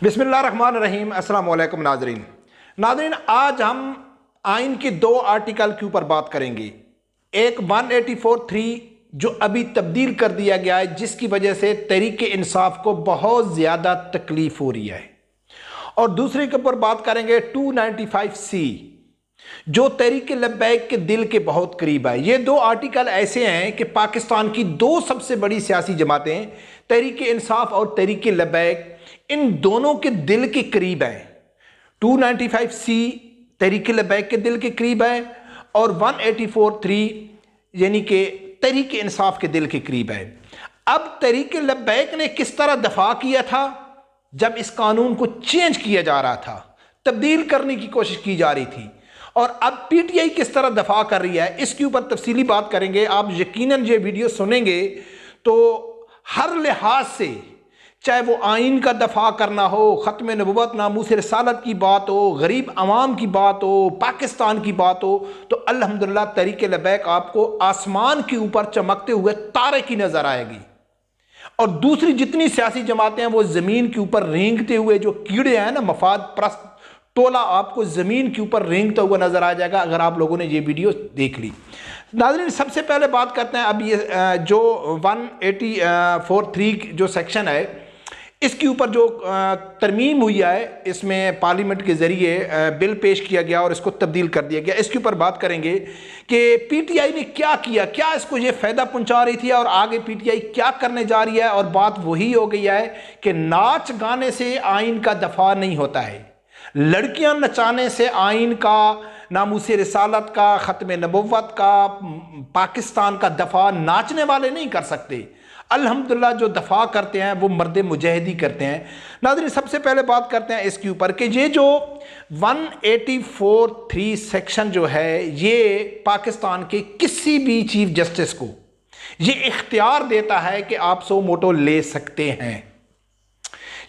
बिस्मिल्लाहिर्रहमानिर्रहीम। अस्सलाम वालेकुम नाज़रीन, आज हम आइन के दो आर्टिकल के ऊपर बात करेंगे। एक 184(3 जो अभी तब्दील कर दिया गया है, जिसकी वजह से तहरीक इंसाफ को बहुत ज़्यादा तकलीफ हो रही है, और दूसरे के ऊपर बात करेंगे 295C जो तहरीक लब्बैक के दिल के बहुत करीब है। ये दो आर्टिकल ऐसे हैं कि पाकिस्तान की दो सबसे बड़ी सियासी जमातें तहरीक इंसाफ और तहरीक लब्बैक इन दोनों के दिल के करीब है। 295C तहरीक लब्बैक के दिल के करीब है और 184(3 यानी कि तहरीक इंसाफ के दिल के करीब है। अब तहरीक लब्बैक ने किस तरह दफा किया था जब इस कानून को चेंज किया जा रहा था, तब्दील करने की कोशिश की जा रही थी, और अब PTI किस तरह दफा कर रही है, इसके ऊपर तफसीली बात करेंगे। आप यकीनन ये वीडियो सुनेंगे तो हर लिहाज से, चाहे वो आइन का दफा करना हो, ख़त्म नबुव्वत नामूस रिसालत की बात हो, गरीब अवाम की बात हो, पाकिस्तान की बात हो, तो अल्हम्दुलिल्लाह तहरीक लब्बैक आपको आसमान के ऊपर चमकते हुए तारे की नज़र आएगी, और दूसरी जितनी सियासी जमातें हैं वो ज़मीन के ऊपर रेंगते हुए, जो कीड़े हैं ना, मफाद परस्त टोला, आपको ज़मीन के ऊपर रेंगता हुआ नज़र आ जाएगा अगर आप लोगों ने ये वीडियो देख ली। नाज़रीन, सबसे पहले बात करते हैं, अब ये जो 184(3 जो सेक्शन है, इसके ऊपर जो तरमीम हुई है, इसमें पार्लियामेंट के ज़रिए बिल पेश किया गया और इसको तब्दील कर दिया गया। इसके ऊपर बात करेंगे कि PTI ने क्या किया, क्या इसको ये फ़ायदा पहुंचा रही थी और आगे PTI क्या करने जा रही है। और बात वही हो गई है कि नाच गाने से आइन का दफा नहीं होता है, लड़कियां नचाने से आइन का, नामूस रिसालत का, ख़त्म नबुव्वत का, पाकिस्तान का दफा नाचने वाले नहीं कर सकते। अल्हम्दुलिल्लाह जो दफा करते हैं वो मर्द मुजाहिदी करते हैं। नाज़रीन, सबसे पहले बात करते हैं इसके ऊपर कि ये जो 184(3 सेक्शन जो है, ये पाकिस्तान के किसी भी चीफ जस्टिस को ये इख्तियार देता है कि आप सो मोटो ले सकते हैं।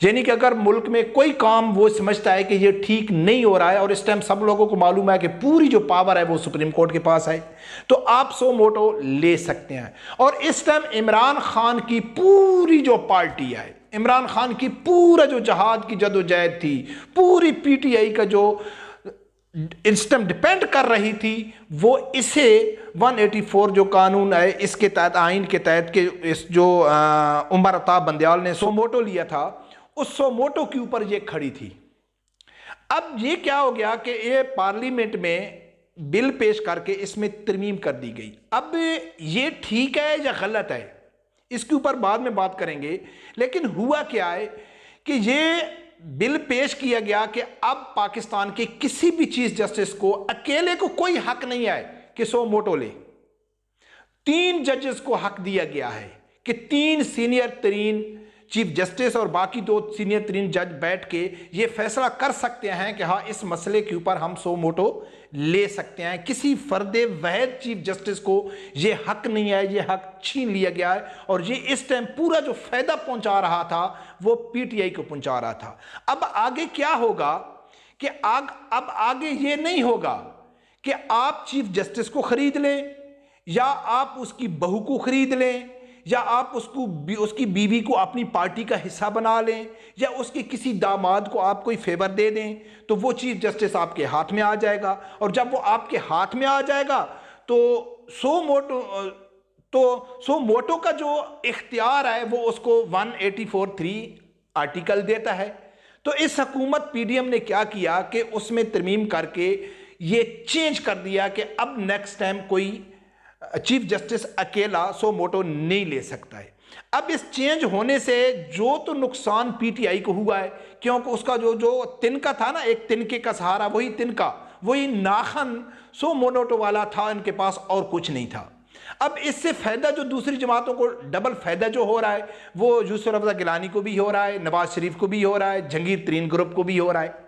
यानी कि अगर मुल्क में कोई काम वो समझता है कि ये ठीक नहीं हो रहा है, और इस टाइम सब लोगों को मालूम है कि पूरी जो पावर है वो सुप्रीम कोर्ट के पास है, तो आप सो मोटो ले सकते हैं। और इस टाइम इमरान खान की पूरी जो पार्टी है, इमरान खान की पूरा जो जहाद की जदोजहद थी, पूरी PTI का जो इस टाइम डिपेंड कर रही थी, वो इसे 184 जो कानून है, इसके तहत, आइन के तहत के इस जो उमर अताब बंदयाल ने सो मोटो लिया था, उस सो मोटो के ऊपर ये खड़ी थी। अब ये क्या हो गया कि ये पार्लियामेंट में बिल पेश करके इसमें तरमीम कर दी गई। अब ये ठीक है या गलत है, इसके ऊपर बाद में बात करेंगे, लेकिन हुआ क्या है कि ये बिल पेश किया गया कि अब पाकिस्तान के किसी भी चीफ जस्टिस को अकेले को कोई हक नहीं है कि सो मोटो ले। 3 जजेस को हक दिया गया है कि 3 सीनियर तरीन चीफ जस्टिस और बाकी 2 सीनियर तरीन जज बैठ के ये फैसला कर सकते हैं कि हाँ, इस मसले के ऊपर हम सो मोटो ले सकते हैं। किसी फर्दे वहद चीफ जस्टिस को ये हक नहीं है, ये हक छीन लिया गया है, और ये इस टाइम पूरा जो फायदा पहुंचा रहा था वो PTI को पहुंचा रहा था। अब आगे क्या होगा कि अब आगे ये नहीं होगा कि आप चीफ जस्टिस को खरीद लें, या आप उसकी बहू को खरीद लें, या आप उसकी बीवी को अपनी पार्टी का हिस्सा बना लें, या उसके किसी दामाद को आप कोई फेवर दे दें, तो वो चीफ जस्टिस आपके हाथ में आ जाएगा। और जब वो आपके हाथ में आ जाएगा तो सो मोटो का जो इख्तियार है वो उसको 184(3 आर्टिकल देता है। तो इस हुकूमत PDM ने क्या किया कि उसमें तरमीम करके ये चेंज कर दिया कि अब नेक्स्ट टाइम कोई चीफ जस्टिस अकेला सो मोटो नहीं ले सकता है। अब इस चेंज होने से जो तो नुकसान PTI को हुआ है, क्योंकि उसका जो तिनका था ना, एक तिनके का सहारा, वही तिनका, वही नाखन सो मोटो वाला था इनके पास, और कुछ नहीं था। अब इससे फायदा जो दूसरी जमातों को डबल फायदा जो हो रहा है, वो यूसुफ रज़ा गिलानी को भी हो रहा है, नवाज शरीफ को भी हो रहा है, जहांगीर तरीन ग्रुप को भी हो रहा है।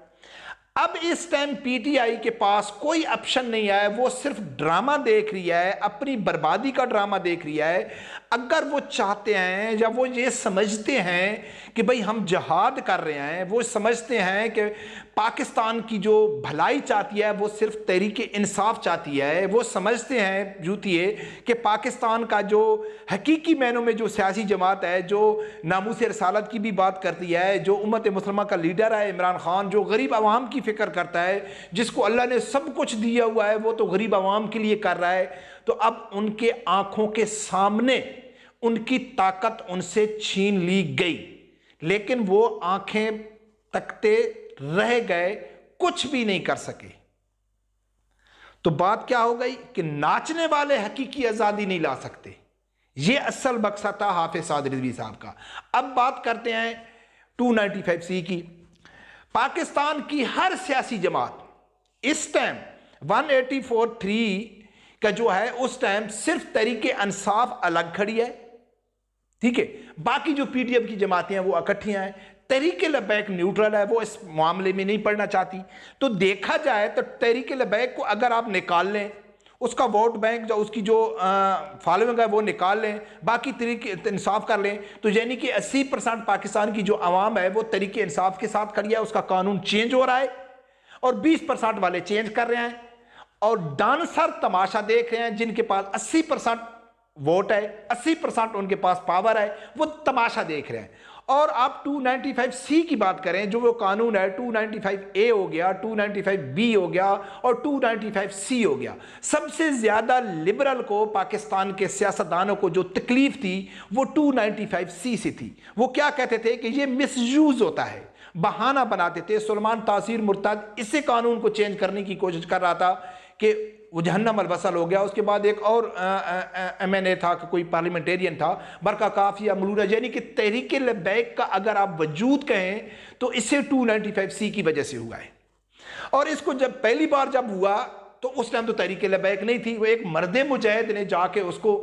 अब इस टाइम PTI के पास कोई ऑप्शन नहीं है, वो सिर्फ ड्रामा देख रही है, अपनी बर्बादी का ड्रामा देख रही है। اگر وہ چاہتے ہیں یا وہ یہ سمجھتے ہیں کہ بھئی ہم جہاد کر رہے ہیں، وہ سمجھتے ہیں کہ پاکستان کی جو بھلائی چاہتی ہے وہ صرف تحریک انصاف چاہتی ہے، وہ سمجھتے ہیں جوتیے کہ پاکستان کا جو حقیقی معنوں میں جو سیاسی جماعت ہے، جو ناموس رسالت کی بھی بات کرتی ہے، جو امت مسلمہ کا لیڈر ہے عمران خان، جو غریب عوام کی فکر کرتا ہے، جس کو اللہ نے سب کچھ دیا ہوا ہے، وہ تو غریب عوام کے لیے کر رہا ہے، تو اب ان کے آنکھوں کے سامنے ان کی طاقت ان سے چھین لی گئی، لیکن وہ آنکھیں تکتے رہ گئے، کچھ بھی نہیں کر سکے۔ تو بات کیا ہو گئی کہ ناچنے والے حقیقی آزادی نہیں لا سکتے۔ یہ اصل مقصد تھا حافظ سعد رضوی صاحب کا۔ اب بات کرتے ہیں 295C کی۔ پاکستان کی ہر سیاسی جماعت اس ٹائم 184(3) کا جو ہے اس ٹائم صرف تحریک انصاف الگ کھڑی ہے، ٹھیک ہے، باقی جو پی ٹی ایم کی جماعتیں ہیں وہ اکٹھیاں ہیں، تحریک لبیک نیوٹرل ہے، وہ اس معاملے میں نہیں پڑھنا چاہتی۔ تو دیکھا جائے تو تحریک لبیک کو اگر آپ نکال لیں، اس کا ووٹ بینک جو اس کی جو فالوئنگ ہے وہ نکال لیں، باقی تحریک انصاف کر لیں، تو یعنی کہ 80% پاکستان کی جو عوام ہے وہ تحریک انصاف کے ساتھ کھڑی ہے، اس کا قانون چینج ہو رہا ہے، اور 20% والے چینج کر رہے ہیں، اور ڈانسر تماشا دیکھ رہے ہیں جن کے پاس 80% ووٹ ہے، 80% ان کے پاس پاور ہے، وہ تماشا دیکھ رہے ہیں۔ اور آپ 295C کی بات کریں، جو وہ قانون ہے 295A ہو گیا، 295B ہو گیا اور 295C ہو گیا، سب سے زیادہ لبرل کو پاکستان کے سیاستدانوں کو جو تکلیف تھی وہ 295C سے تھی۔ وہ کیا کہتے تھے کہ یہ مس یوز ہوتا ہے، بہانہ بناتے تھے۔ سلمان تاثیر مرتد اسی قانون کو چینج کرنے کی کوشش کر رہا تھا کہ وہ جہنم الوصل ہو گیا۔ اس کے بعد ایک اور MNA تھا کہ کوئی پارلیمنٹیرین تھا، برکا کاف یا ملونہ، یعنی کہ تحریک لبیک کا اگر آپ وجود کہیں تو اسے 295C کی وجہ سے ہوا ہے۔ اور اس کو جب پہلی بار جب ہوا تو اس ٹائم تو تحریک لبیک نہیں تھی، وہ ایک مرد مجاہد نے جا کے اس کو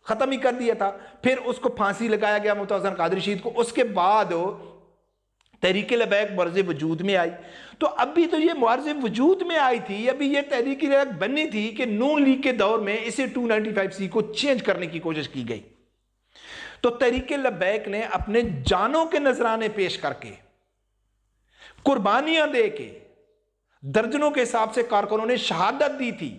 ختم ہی کر دیا تھا، پھر اس کو پھانسی لگایا گیا متوازن قادری شہید کو، اس کے بعد تحریک لبیک معرض وجود میں آئی۔ تو ابھی تو یہ معرض وجود میں آئی تھی، ابھی یہ تحریک لبیک بنی تھی کہ نون لیگ کے دور میں اسے 295C کو چینج کرنے کی کوشش کی گئی۔ تو تحریک لبیک نے اپنے جانوں کے نذرانے پیش کر کے، قربانیاں دے کے، درجنوں کے حساب سے کارکنوں نے شہادت دی تھی،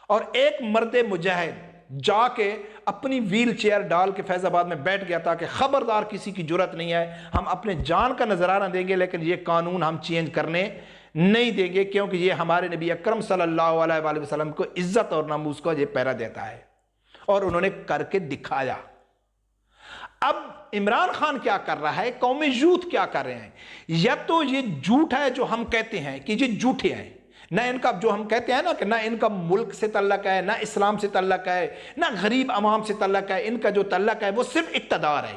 اور ایک مرد مجاہد جا کے اپنی ویل چیئر ڈال کے فیض آباد میں بیٹھ گیا تھا کہ خبردار کسی کی جرت نہیں ہے، ہم اپنے جان کا نذرانہ دیں گے لیکن یہ قانون ہم چینج کرنے نہیں دیں گے، کیونکہ یہ ہمارے نبی اکرم صلی اللہ علیہ وآلہ وسلم کو عزت اور ناموس کو یہ پہرا دیتا ہے۔ اور انہوں نے کر کے دکھایا۔ اب عمران خان کیا کر رہا ہے، قومی یوتھ کیا کر رہے ہیں؟ یا تو یہ جھوٹ ہے جو ہم کہتے ہیں کہ یہ جھوٹے ہیں، نہ ان کا جو ہم کہتے ہیں نا کہ نہ ان کا ملک سے تعلق ہے، نہ اسلام سے تعلق ہے، نہ غریب عوام سے تعلق ہے، ان کا جو تعلق ہے وہ صرف اقتدار ہے۔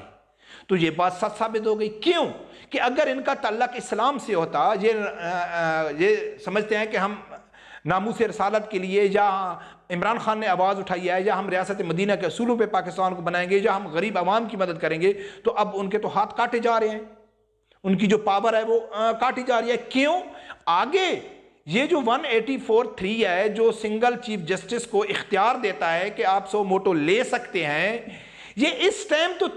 تو یہ بات سچ ثابت ہو گئی۔ کیوں کہ اگر ان کا تعلق اسلام سے ہوتا، یہ سمجھتے ہیں کہ ہم ناموس رسالت کے لیے یا عمران خان نے آواز اٹھائی ہے، یا ہم ریاست مدینہ کے اصولوں پہ پاکستان کو بنائیں گے، یا ہم غریب عوام کی مدد کریں گے، تو اب ان کے تو ہاتھ کاٹے جا رہے ہیں، ان کی جو پاور ہے وہ کاٹی جا رہی ہے۔ کیوں؟ آگے یہ جو 184(3) ہے جو سنگل چیف جسٹس کو اختیار دیتا ہے کہ آپ سو موٹو لے سکتے ہیں، یہ اس ٹائم تو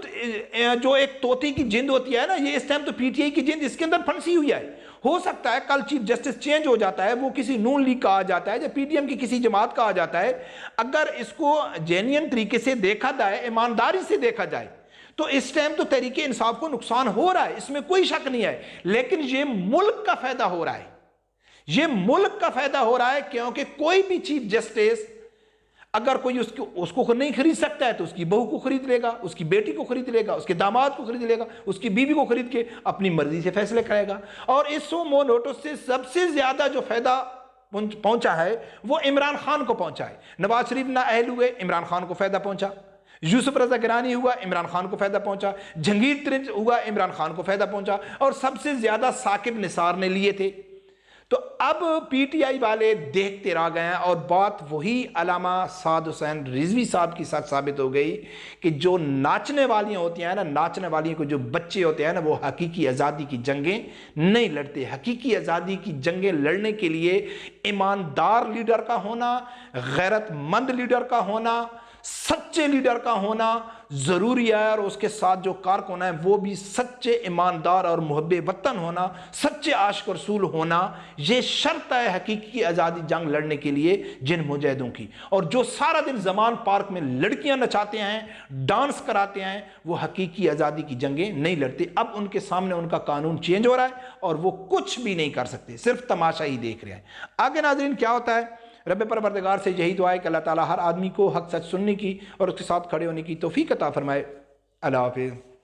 جو ایک طوطی کی جند ہوتی ہے نا، یہ اس ٹائم تو پی ٹی آئی کی جند اس کے اندر پھنسی ہوئی ہے۔ ہو سکتا ہے کل چیف جسٹس چینج ہو جاتا ہے، وہ کسی نون لیگ کا آ جاتا ہے یا پی ٹی ایم کی کسی جماعت کا آ جاتا ہے، اگر اس کو جینین طریقے سے دیکھا جائے، ایمانداری سے دیکھا جائے، تو اس ٹائم تو تحریک انصاف کو نقصان ہو رہا ہے، اس میں کوئی شک نہیں ہے، لیکن یہ ملک کا فائدہ ہو رہا ہے، یہ ملک کا فائدہ ہو رہا ہے، کیونکہ کوئی بھی چیف جسٹس اگر کوئی اس کو نہیں خرید سکتا ہے تو اس کی بہو کو خرید لے گا، اس کی بیٹی کو خرید لے گا، اس کے داماد کو خرید لے گا، اس کی بیوی کو خرید کے اپنی مرضی سے فیصلے کرے گا۔ اور اس سو مو نوٹس سے سب سے زیادہ جو فائدہ پہنچا ہے وہ عمران خان کو پہنچا ہے۔ نواز شریف نااہل ہوئے، عمران خان کو فائدہ پہنچا۔ یوسف رضا گیلانی ہوا، عمران خان کو فائدہ پہنچا۔ جہانگیر ترنج ہوا، عمران خان کو فائدہ پہنچا، اور سب سے زیادہ ثاقب نثار نے لیے تھے۔ تو اب پی ٹی آئی والے دیکھتے رہ گئے ہیں، اور بات وہی علامہ سعد حسین رضوی صاحب کی ساتھ ثابت ہو گئی کہ جو ناچنے والیاں ہوتی ہیں نا، ناچنے والیوں کو جو بچے ہوتے ہیں نا، وہ حقیقی آزادی کی جنگیں نہیں لڑتے۔ حقیقی آزادی کی جنگیں لڑنے کے لیے ایماندار لیڈر کا ہونا، غیرت مند لیڈر کا ہونا، सच्चे लीडर का होना ज़रूरी है, और उसके साथ जो कारकुन है वो भी सच्चे ईमानदार और मुहब्बे वतन होना, सच्चे आशिक रसूल होना, ये शर्त है हकीकी आज़ादी जंग लड़ने के लिए जिन मुजाहिदों की। और जो सारा दिन ज़मान पार्क में लड़कियां नचाते हैं, डांस कराते हैं, वो हकीकी आज़ादी की जंगें नहीं लड़ते। अब उनके सामने उनका कानून चेंज हो रहा है और वो कुछ भी नहीं कर सकते, सिर्फ तमाशा ही देख रहे हैं। आगे नाज़रीन क्या होता है, रब परवरदिगार से यही दुआ है कि अल्लाह ताला हर आदमी को हक सच सुनने की और उसके साथ खड़े होने की तौफीक अता फरमाए। अल्लाह हाफ़िज़।